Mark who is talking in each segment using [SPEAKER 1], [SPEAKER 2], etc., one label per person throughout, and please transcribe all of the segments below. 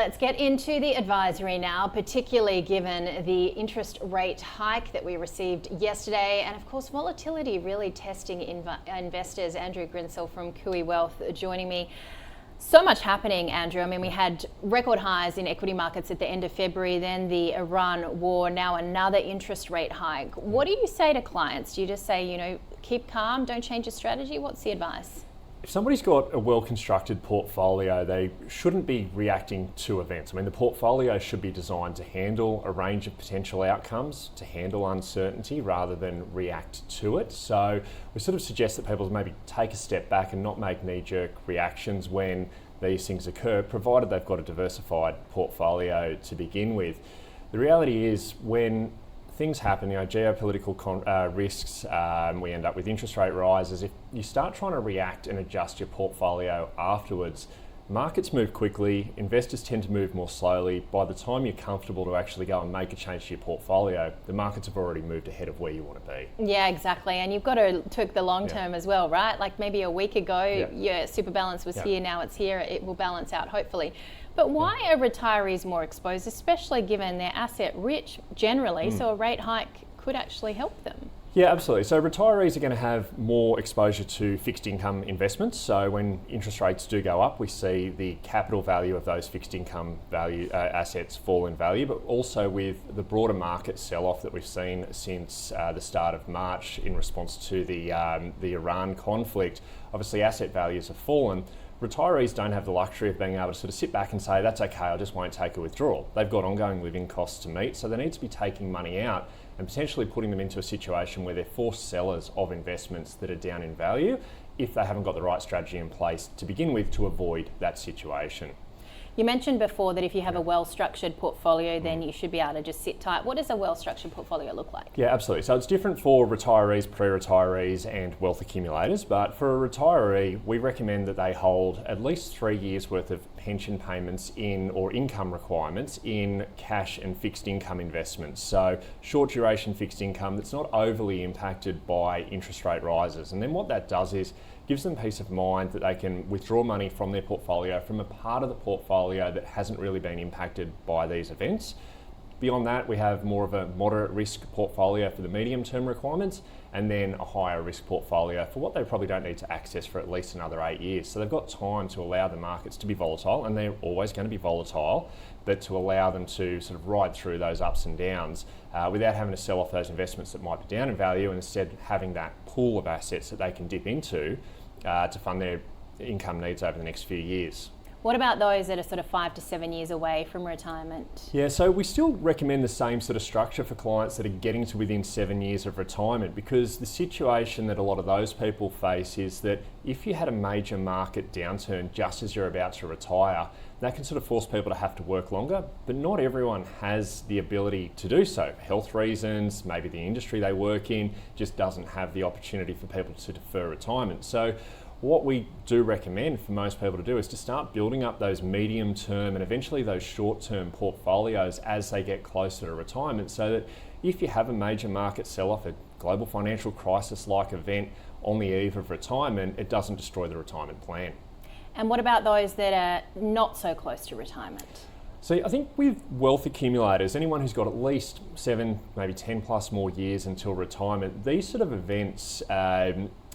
[SPEAKER 1] Let's get into the advisory now, particularly given the interest rate hike that we received yesterday, and of course volatility really testing investors. Andrew Grinsell from Cooee Wealth joining me. So much happening, Andrew. I mean, we had record highs in equity markets at the end of February, then the Iran war, now another interest rate hike. What do you say to clients? Do you just say, keep calm, don't change your strategy? What's the advice?
[SPEAKER 2] If somebody's got a well-constructed portfolio, they shouldn't be reacting to events. I mean, the portfolio should be designed to handle a range of potential outcomes, to handle uncertainty rather than react to it. So we sort of suggest that people maybe take a step back and not make knee-jerk reactions when these things occur, provided they've got a diversified portfolio to begin with. The reality is when things happen, geopolitical risks, we end up with interest rate rises. If you start trying to react and adjust your portfolio afterwards, markets move quickly, investors tend to move more slowly. By the time you're comfortable to actually go and make a change to your portfolio, the markets have already moved ahead of where you want to be. Yeah,
[SPEAKER 1] exactly. And you've got to take the long term as well, right? Like maybe a week ago, your super balance was here, now it's here, it will balance out hopefully. But why are retirees more exposed, especially given they're asset rich generally, so a rate hike could actually help them?
[SPEAKER 2] Yeah, absolutely. So retirees are going to have more exposure to fixed income investments. So when interest rates do go up, we see the capital value of those fixed income assets fall in value, but also with the broader market sell-off that we've seen since the start of March in response to the Iran conflict, obviously asset values have fallen. Retirees don't have the luxury of being able to sort of sit back and say, that's okay, I just won't take a withdrawal. They've got ongoing living costs to meet, so they need to be taking money out and potentially putting them into a situation where they're forced sellers of investments that are down in value if they haven't got the right strategy in place to begin with to avoid that situation.
[SPEAKER 1] You mentioned before that if you have a well-structured portfolio, then you should be able to just sit tight. What does a well-structured portfolio look like?
[SPEAKER 2] Yeah, absolutely. So it's different for retirees, pre-retirees and wealth accumulators. But for a retiree, we recommend that they hold at least 3 years worth of pension payments or income requirements in cash and fixed income investments. So short duration fixed income that's not overly impacted by interest rate rises. And then what that does is gives them peace of mind that they can withdraw money from their portfolio from a part of the portfolio that hasn't really been impacted by these events. Beyond that, we have more of a moderate risk portfolio for the medium term requirements and then a higher risk portfolio for what they probably don't need to access for at least another 8 years. So they've got time to allow the markets to be volatile, and they're always going to be volatile, but to allow them to sort of ride through those ups and downs without having to sell off those investments that might be down in value, and instead having that pool of assets that they can dip into to fund their income needs over the next few years.
[SPEAKER 1] What about those that are sort of 5 to 7 years away from retirement?
[SPEAKER 2] Yeah, so we still recommend the same sort of structure for clients that are getting to within 7 years of retirement, because the situation that a lot of those people face is that if you had a major market downturn just as you're about to retire, that can sort of force people to have to work longer, but not everyone has the ability to do so. For health reasons, maybe the industry they work in just doesn't have the opportunity for people to defer retirement. So what we do recommend for most people to do is to start building up those medium term and eventually those short term portfolios as they get closer to retirement, so that if you have a major market sell-off, a global financial crisis like event on the eve of retirement, it doesn't destroy the retirement plan.
[SPEAKER 1] And what about those that are not so close to retirement?
[SPEAKER 2] So I think with wealth accumulators, anyone who's got at least 7, maybe 10 plus more years until retirement, these sort of events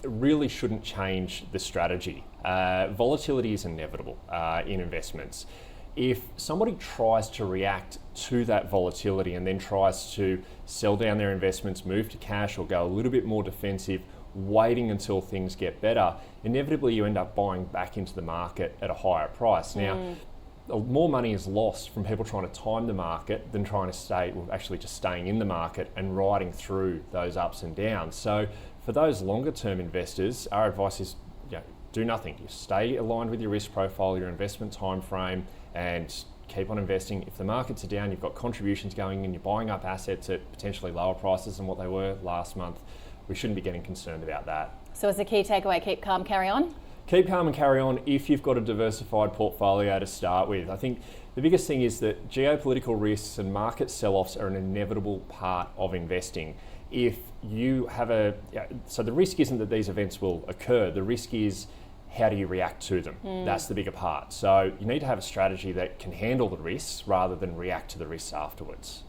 [SPEAKER 2] really shouldn't change the strategy. Volatility is inevitable in investments. If somebody tries to react to that volatility and then tries to sell down their investments, move to cash, or go a little bit more defensive, waiting until things get better, inevitably you end up buying back into the market at a higher price. Now, more money is lost from people trying to time the market than trying to actually just staying in the market and riding through those ups and downs. So for those longer term investors, our advice is do nothing. You stay aligned with your risk profile, your investment time frame, and keep on investing. If the markets are down, you've got contributions going in, you're buying up assets at potentially lower prices than what they were last month, we shouldn't be getting concerned about that.
[SPEAKER 1] So as the key takeaway, keep calm, carry on?
[SPEAKER 2] Keep calm and carry on if you've got a diversified portfolio to start with. I think the biggest thing is that geopolitical risks and market sell-offs are an inevitable part of investing. If you have so the risk isn't that these events will occur, the risk is how do you react to them? That's the bigger part. So you need to have a strategy that can handle the risks rather than react to the risks afterwards.